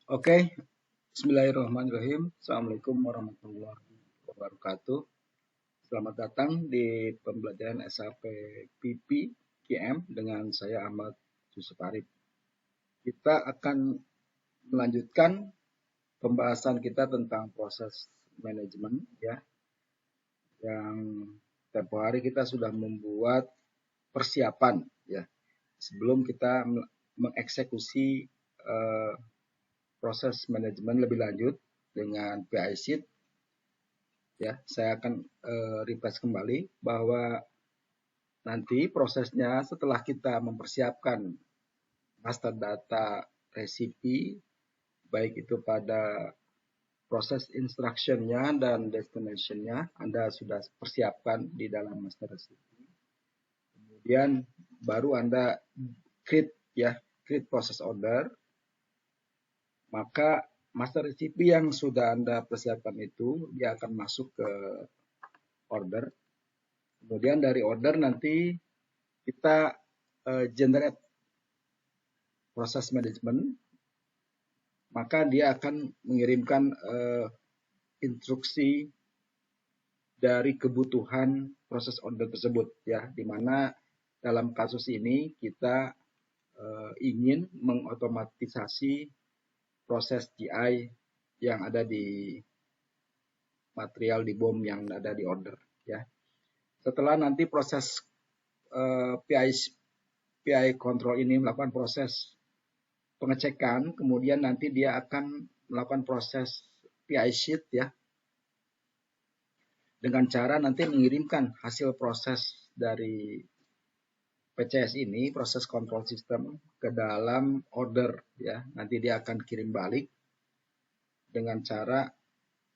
Oke, Bismillahirrahmanirrahim. Assalamualaikum warahmatullahi wabarakatuh. Selamat datang di pembelajaran SAP PP QM dengan saya Ahmad Yusuf Arif. Kita akan melanjutkan pembahasan kita tentang proses manajemen ya. Yang tempo hari kita sudah membuat persiapan ya sebelum kita mengeksekusi proses manajemen lebih lanjut dengan PI sheet. Ya, saya akan refresh kembali bahwa nanti prosesnya setelah kita mempersiapkan master data resipi, baik itu pada proses instruction-nya dan destination-nya, Anda sudah persiapkan di dalam master resipi. Kemudian baru Anda create process order, maka master recipe yang sudah Anda persiapkan itu dia akan masuk ke order. Kemudian dari order nanti kita generate proses manajemen, maka dia akan mengirimkan instruksi dari kebutuhan proses order tersebut ya, di mana dalam kasus ini kita ingin mengotomatisasi proses GI yang ada di material di BOM yang ada di order ya. Setelah nanti proses PI control ini melakukan proses pengecekan, kemudian nanti dia akan melakukan proses PI sheet ya, dengan cara nanti mengirimkan hasil proses dari PCS ini, proses control system, ke dalam order ya. Nanti dia akan kirim balik dengan cara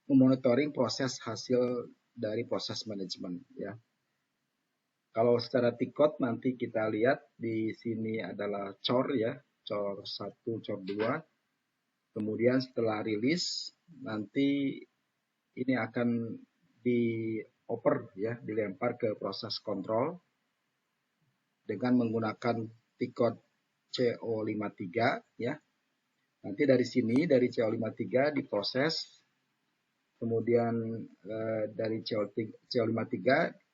memonitoring proses hasil dari proses manajemen ya. Kalau secara tikot nanti kita lihat di sini adalah cor ya, cor 1, cor 2. Kemudian setelah rilis nanti ini akan dioper ya, dilempar ke proses kontrol dengan menggunakan tikot CO53 ya. Nanti dari sini dari CO53 diproses, kemudian dari CO53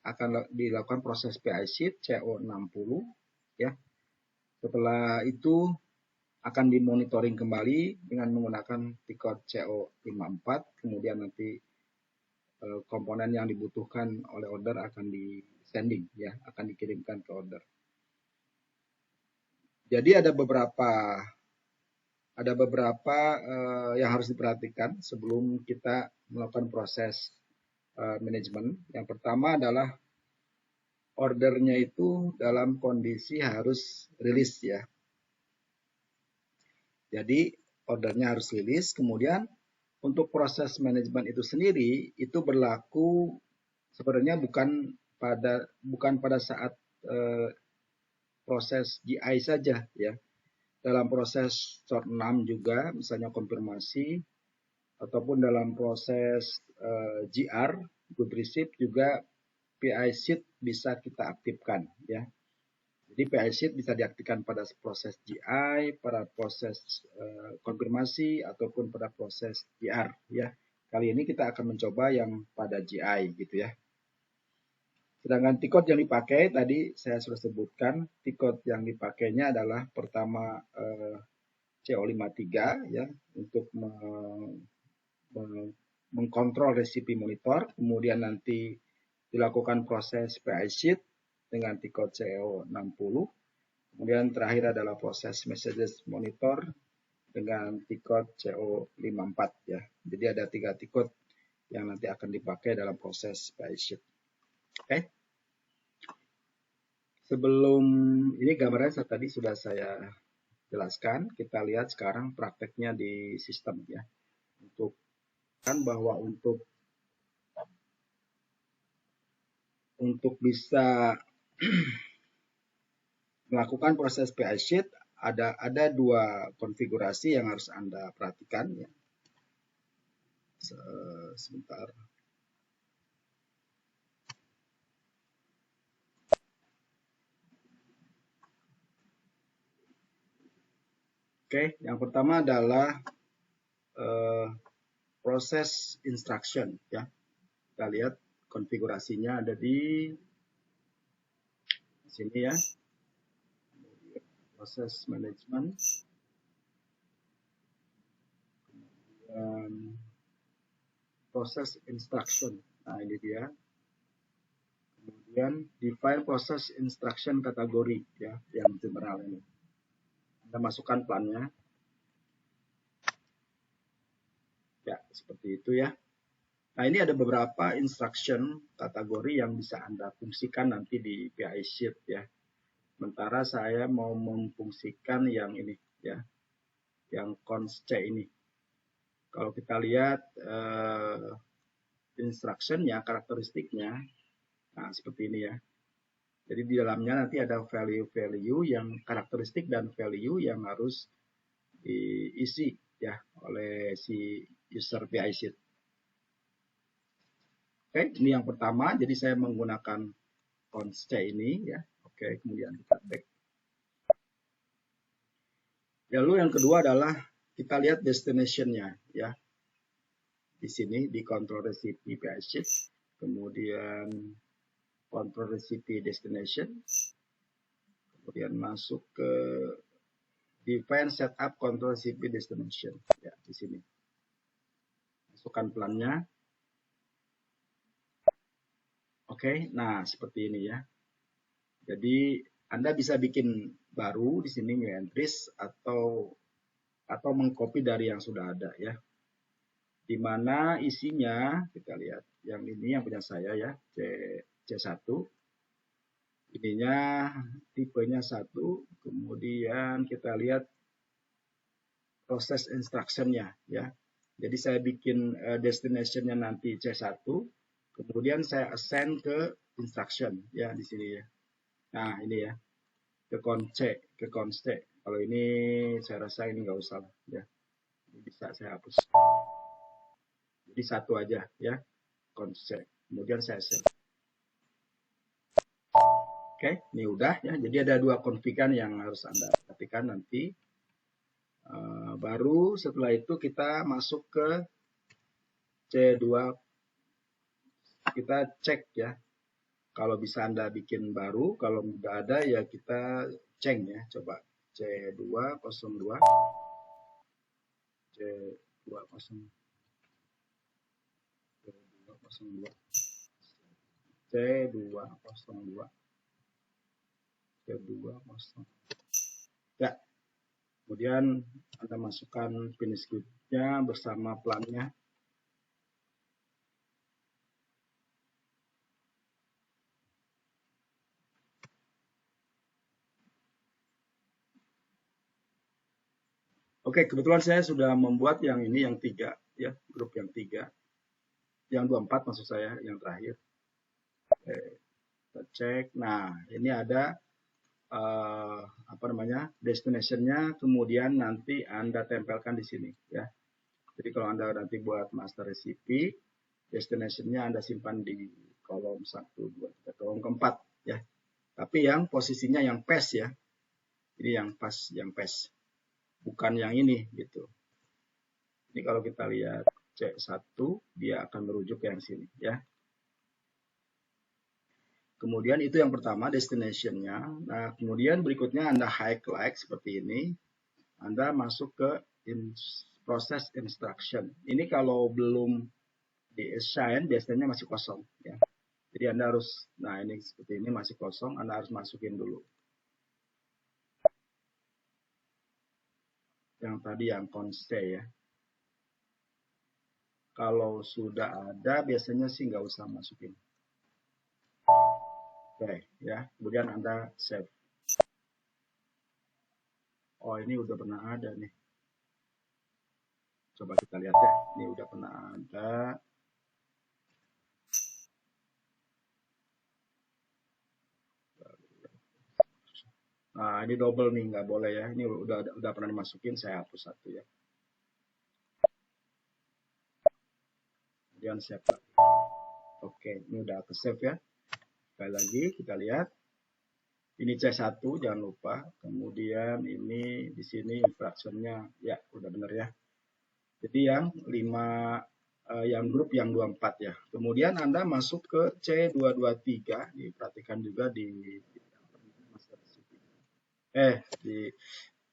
akan dilakukan proses PI sheet CO60 ya. Setelah itu akan dimonitoring kembali dengan menggunakan tikot CO54, kemudian nanti komponen yang dibutuhkan oleh order akan di sending ya, akan dikirimkan ke order. Jadi ada beberapa yang harus diperhatikan sebelum kita melakukan proses manajemen. Yang pertama adalah ordernya itu dalam kondisi harus rilis ya. Jadi ordernya harus rilis, kemudian untuk proses manajemen itu sendiri itu berlaku sebenarnya bukan pada saat proses GI saja ya. Dalam proses sort 6 juga misalnya konfirmasi, ataupun dalam proses GR good receipt juga PI sheet bisa kita aktifkan ya. Jadi PI sheet bisa diaktifkan pada proses GI, pada proses konfirmasi ataupun pada proses GR ya. Kali ini kita akan mencoba yang pada GI gitu ya. Sedangkan tikot yang dipakai tadi saya sudah sebutkan, tikot yang dipakainya adalah pertama CO53 ya, untuk mengkontrol resipi monitor, kemudian nanti dilakukan proses PI sheet dengan tikot CO60, kemudian terakhir adalah proses messages monitor dengan tikot CO54 ya. Jadi ada 3 tikot yang nanti akan dipakai dalam proses PI sheet. Oke. Sebelum ini gambarnya tadi sudah saya jelaskan, kita lihat sekarang prakteknya di sistem ya. Untuk kan bahwa untuk bisa melakukan proses PI sheet ada 2 konfigurasi yang harus Anda perhatikan ya. Sebentar. Oke, yang pertama adalah proses instruction ya. Kita lihat konfigurasinya ada di sini ya. Proses management. Proses instruction. Nah, ini dia. Kemudian define proses instruction kategori ya, yang general ini. Anda masukkan plannya. Ya, seperti itu ya. Nah, ini ada beberapa instruction kategori yang bisa Anda fungsikan nanti di PI Sheet ya. Sementara saya mau memfungsikan yang ini ya. Yang const C ini. Kalau kita lihat instruction-nya, karakteristiknya, nah seperti ini ya. Jadi di dalamnya nanti ada value-value yang karakteristik dan value yang harus diisi ya oleh si user PI Sheet. Oke, ini yang pertama. Jadi saya menggunakan const C ini ya. Oke, kemudian kita back. Lalu yang kedua adalah kita lihat destination-nya ya. Di sini di control recipe PI Sheet, kemudian control recipe destination, kemudian masuk ke define setup control recipe destination ya, di sini masukkan plannya. Oke, nah seperti ini ya. Jadi Anda bisa bikin baru di sini new entries atau mengcopy dari yang sudah ada ya. Di mana isinya kita lihat yang ini yang punya saya ya, C1. Ininya tipenya 1, kemudian kita lihat proses instruction-nya ya. Jadi saya bikin destination-nya nanti C1, kemudian saya assign ke instruction ya di sini ya. Nah, ini ya. Ke const. Kalau ini saya rasa ini nggak usah ya. Ini bisa saya hapus. Jadi satu aja ya, const. Kemudian saya save. Oke, ini udah ya. Jadi ada dua konfigan yang harus Anda perhatikan nanti. Baru setelah itu kita masuk ke C2. Kita cek ya. Kalau bisa Anda bikin baru, kalau tidak ada ya kita cek ya. Coba C202. C202. C202. Ya, kemudian Anda masukkan finish script-nya bersama plannya. Oke, kebetulan saya sudah membuat yang ini yang 3 ya, grup yang 3. Yang 24 maksud saya, yang terakhir. Oke, kita cek. Nah, ini ada destination-nya, kemudian nanti Anda tempelkan di sini ya. Jadi kalau Anda nanti buat master recipe, destination-nya Anda simpan di kolom 1, 2, 3, kolom keempat ya. Tapi yang posisinya yang paste ya. Ini yang paste. Bukan yang ini gitu. Ini kalau kita lihat C1, dia akan merujuk ke yang sini ya. Kemudian itu yang pertama, destination-nya. Nah, kemudian berikutnya Anda highlight seperti ini. Anda masuk ke proses instruction. Ini kalau belum di-assign, biasanya masih kosong. Ya. Jadi Anda harus, nah ini seperti ini masih kosong, Anda harus masukin dulu. Yang tadi yang const ya. Kalau sudah ada, biasanya sih nggak usah masukin. Oke, ya. Kemudian Anda save. Oh, ini udah pernah ada nih. Coba kita lihat ya. Ini udah pernah ada. Nah, ini double nih, nggak boleh ya. Ini udah pernah dimasukin, saya hapus satu ya. Kemudian save lagi. Oke, ini udah ke save ya. Sekali lagi kita lihat. Ini C1 jangan lupa. Kemudian ini di sini instruction-nya ya udah bener ya. Jadi yang 5 yang grup yang 24 ya. Kemudian Anda masuk ke C223, diperhatikan juga di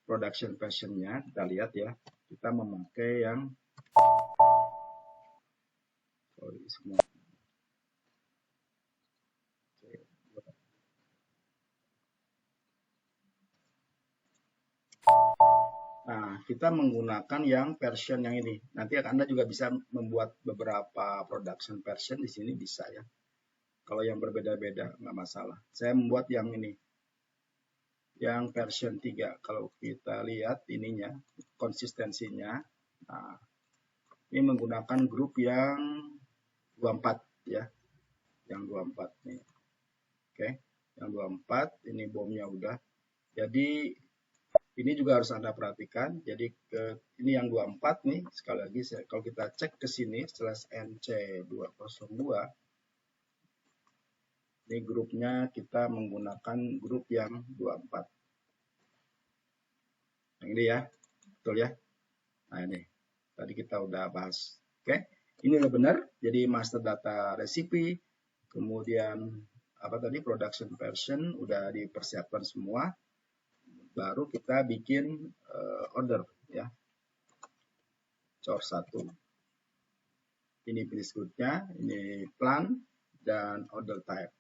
production versionnya, kita lihat ya. Kita memakai yang semua. Nah, kita menggunakan yang version yang ini. Nanti Anda juga bisa membuat beberapa production version di sini bisa ya. Kalau yang berbeda-beda nggak masalah. Saya membuat yang ini, yang version 3. Kalau kita lihat ininya, konsistensinya. Nah, ini menggunakan grup yang 24 ya. Yang 24 nih. Oke, yang 24 ini bomnya udah. Jadi ini juga harus Anda perhatikan. Jadi ini yang 24 nih, sekali lagi kalau kita cek ke sini /NC202, ini grupnya kita menggunakan grup yang 24. Yang ini ya, betul ya. Nah ini, tadi kita udah bahas. Oke, ini udah benar. Jadi master data recipe, kemudian apa tadi production version udah dipersiapkan semua. Baru kita bikin order ya. Cor 1. Ini finish good-nya, ini plan dan order type.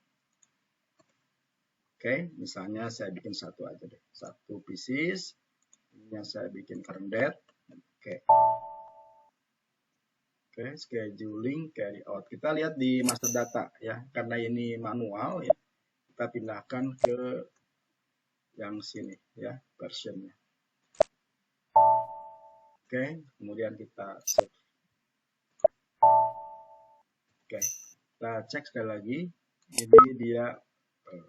Oke, misalnya saya bikin satu aja deh. Satu pieces. Ini yang saya bikin current date. Oke. Oke, scheduling carry out. Kita lihat di master data ya. Karena ini manual ya. Kita pindahkan ke yang sini ya, versionnya. Oke, kemudian kita save. Oke, kita cek sekali lagi. Ini dia, /n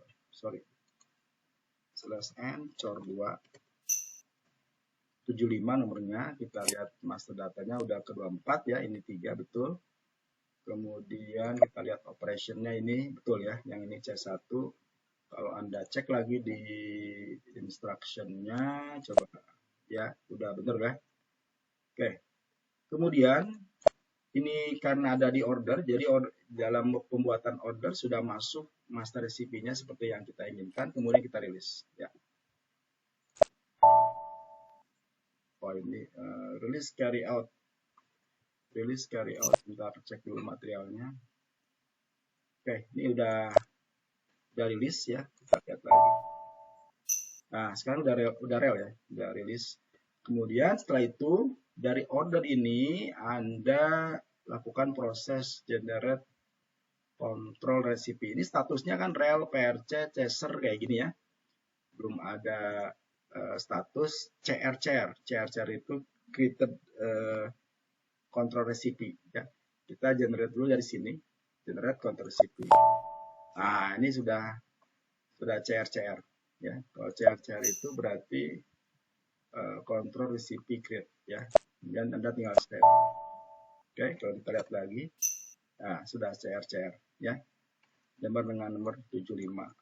cor 2 75 nomornya. Kita lihat master datanya udah ke 24 ya, ini 3 betul. Kemudian kita lihat operationnya ini betul ya, yang ini C1. Kalau Anda cek lagi di instructionnya, coba ya, udah bener ya. Oke, kemudian ini karena ada di order, jadi dalam pembuatan order sudah masuk master recipe-nya seperti yang kita inginkan, kemudian kita rilis ya. Oh ini release carry out, kita cek dulu materialnya. Oke, ini udah rilis ya, kita lihat lagi. Nah sekarang udah rel ya, udah rilis. Kemudian setelah itu dari order ini Anda lakukan proses generate control recipe. Ini statusnya kan rel, PRC, chaser kayak gini ya. Belum ada status CR itu created control recipe ya. Kita generate dulu dari sini, generate control recipe. Nah, ini sudah CR ya. Kalau CR itu berarti control recipe create ya. Dan Anda tinggal save. Oke, kalau kita lihat lagi, nah sudah CR ya. Nomor dengan nomor 75.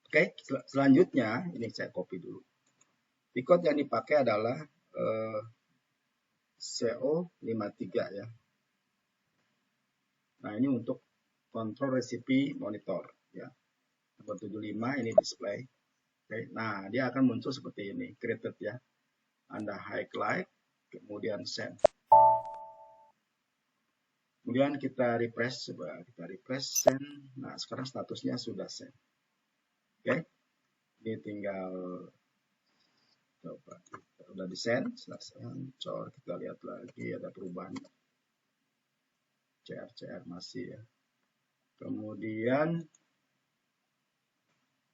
Oke, selanjutnya ini saya copy dulu. Record yang dipakai adalah CO53 ya. Nah, ini untuk kontrol recipe monitor ya. Nomor 75 ini display. Oke, nah dia akan muncul seperti ini, created ya. Anda highlight, kemudian send. Kemudian kita refresh, coba kita refresh send. Nah, sekarang statusnya sudah send. Oke. Ini tinggal coba udah di send, cor kita lihat lagi ada perubahan. CR masih ya. Kemudian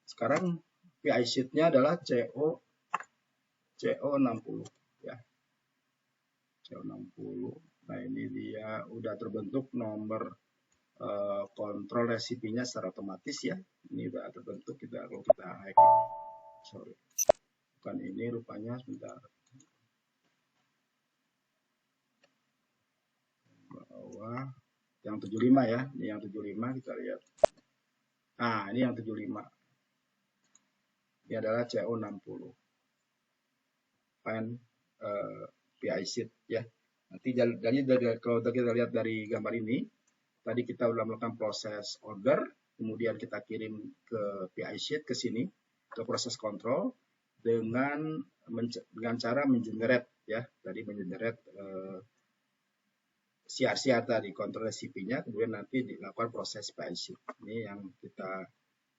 sekarang PI sheet-nya adalah CO60 ya. CO60. Nah, ini dia udah terbentuk nomor kontrol recipe-nya secara otomatis ya. Ini udah terbentuk, kalau kita hide. Sorry. Bukan ini rupanya, sebentar. Bawah yang 75 ya. Ini yang 75 kita lihat. Nah, ini yang 75. Ini adalah CO60. PI sheet ya. Nanti kalau kita lihat dari gambar ini, tadi kita sudah melakukan proses order, kemudian kita kirim ke PI sheet ke sini, ke proses kontrol dengan cara mengenerate ya, tadi mengenerate CR tadi, kontrol CP-nya, kemudian nanti dilakukan proses PI sheet. Ini yang kita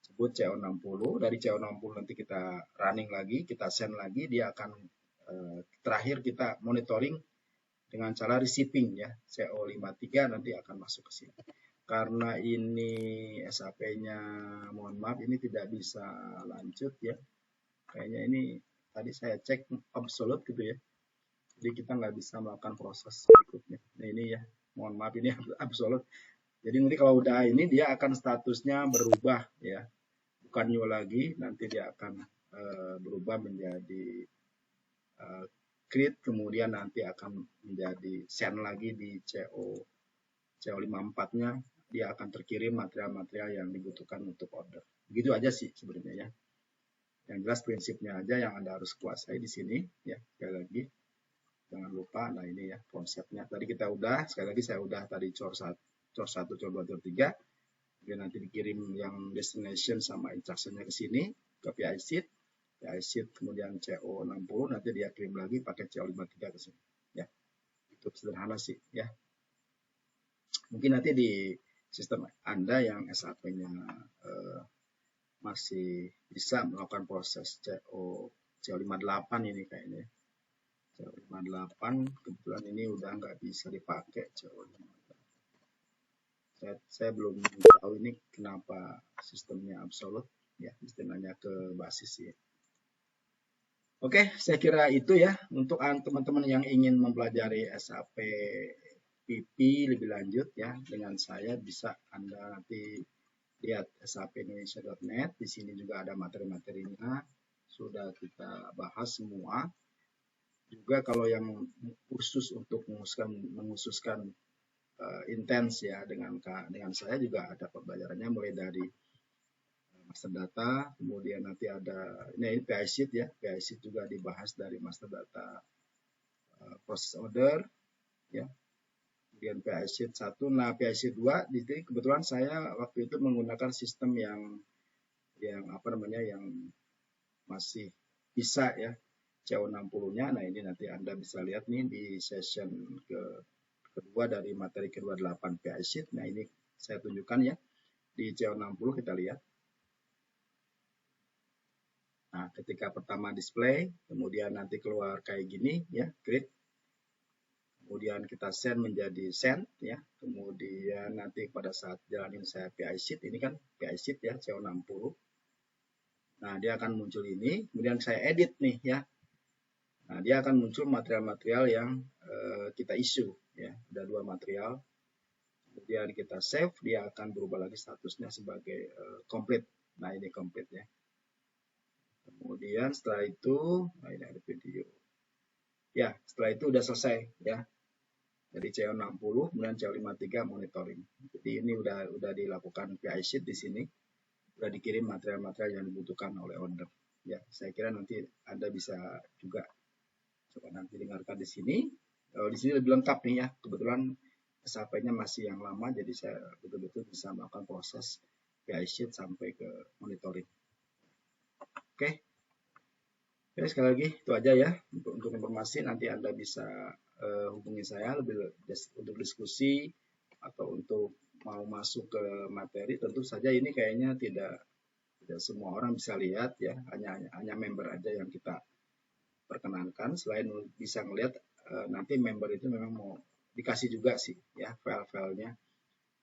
sebut CO60. Dari CO60 nanti kita running lagi, kita send lagi, dia akan terakhir kita monitoring dengan cara receiving ya, CO53 nanti akan masuk ke sini. Karena ini SAP-nya, mohon maaf ini tidak bisa lanjut ya. Kayaknya ini tadi saya cek absolute gitu ya. Jadi kita nggak bisa melakukan proses berikutnya. Nah ini ya, mohon maaf ini absolute. Jadi nanti kalau udah ini dia akan statusnya berubah ya. Bukan new lagi, nanti dia akan berubah menjadi create, kemudian nanti akan menjadi send lagi di CO54-nya, dia akan terkirim material-material yang dibutuhkan untuk order. Begitu aja sih sebenarnya ya. Yang jelas prinsipnya aja yang Anda harus kuasai di sini ya. Sekali lagi jangan lupa, nah ini ya konsepnya. Tadi kita udah, sekali lagi saya udah tadi cor 1, cor 2, cor 3. Kemudian nanti dikirim yang destination sama instruction-nya ke sini, ke PI sheet. PI sheet kemudian CO60, nanti dia kirim lagi pakai CO53 ke sini. Ya, itu sederhana sih ya. Mungkin nanti di sistem Anda yang SAP-nya masih bisa melakukan proses CO58 ini kayaknya. CO58 kebetulan ini udah nggak bisa dipakai CO58. Saya belum tahu ini kenapa sistemnya absolute ya, mesti nanya ke basis ya. Oke, saya kira itu ya untuk teman-teman yang ingin mempelajari SAP PP lebih lanjut ya, dengan saya bisa Anda nanti lihat sapindonesia.net. Di sini juga ada materi-materinya, sudah kita bahas semua. Juga kalau yang khusus untuk mengkhususkan intens ya dengan saya juga ada pembelajarannya mulai dari master data, kemudian nanti ada ini PI sheet ya, PI sheet juga dibahas dari master data process order ya, kemudian PI sheet 1. Nah PI sheet 2 kebetulan saya waktu itu menggunakan sistem yang apa namanya yang masih bisa ya CO60-nya. Nah ini nanti Anda bisa lihat nih di session kedua dari materi kedua 8 PI sheet. Nah ini saya tunjukkan ya di CO60 kita lihat. Nah ketika pertama display, kemudian nanti keluar kayak gini ya, create. Kemudian kita send menjadi send ya. Kemudian nanti pada saat jalanin saya PI sheet, ini kan PI sheet ya CO60. Nah dia akan muncul ini, kemudian saya edit nih ya. Nah, dia akan muncul material-material yang kita issue ya. Ada 2 material. Kemudian kita save, dia akan berubah lagi statusnya sebagai complete. Nah, ini complete ya. Kemudian setelah itu, nah ini ada video. Ya, setelah itu udah selesai ya. Jadi CO60 kemudian CO53 monitoring. Jadi ini udah dilakukan PI sheet di sini. Udah dikirim material-material yang dibutuhkan oleh order. Ya, saya kira nanti Anda bisa juga coba nanti dengarkan di sini. Di sini lebih lengkap nih ya. Kebetulan SAP-nya masih yang lama, jadi saya betul-betul bisa melakukan proses PI sheet sampai ke monitoring. Oke. Oke, sekali lagi itu aja ya untuk informasi. Nanti Anda bisa hubungi saya lebih untuk diskusi atau untuk mau masuk ke materi. Tentu saja ini kayaknya tidak semua orang bisa lihat ya, hanya member aja yang kita perkenankan. Selain bisa melihat nanti member itu memang mau dikasih juga sih ya file-filenya,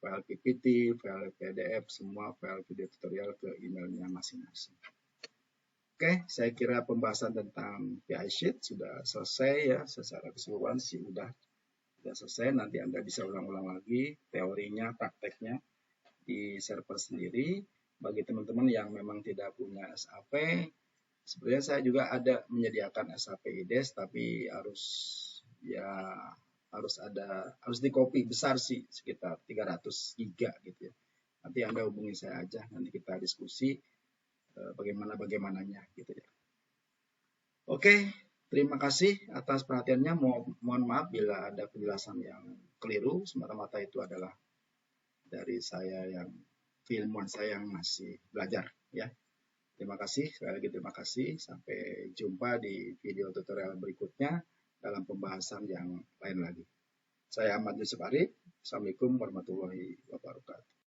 file PPT, file PDF, semua file video tutorial ke emailnya masing-masing. Oke, saya kira pembahasan tentang PI sheet sudah selesai ya, secara keseluruhan sih sudah selesai. Nanti Anda bisa ulang-ulang lagi teorinya, prakteknya di server sendiri. Bagi teman-teman yang memang tidak punya SAP, sebenarnya saya juga ada menyediakan SAP IDES, tapi harus di copy besar sih, sekitar 300 GB gitu ya. Nanti Anda hubungi saya aja, nanti kita diskusi bagaimananya gitu ya. Oke, Terima kasih atas perhatiannya. Mohon maaf bila ada penjelasan yang keliru. Semata-mata itu adalah dari saya yang keilmuan saya yang masih belajar ya. Terima kasih, sekali lagi terima kasih. Sampai jumpa di video tutorial berikutnya dalam pembahasan yang lain lagi. Saya Ahmad Yusuf Arif. Assalamualaikum warahmatullahi wabarakatuh.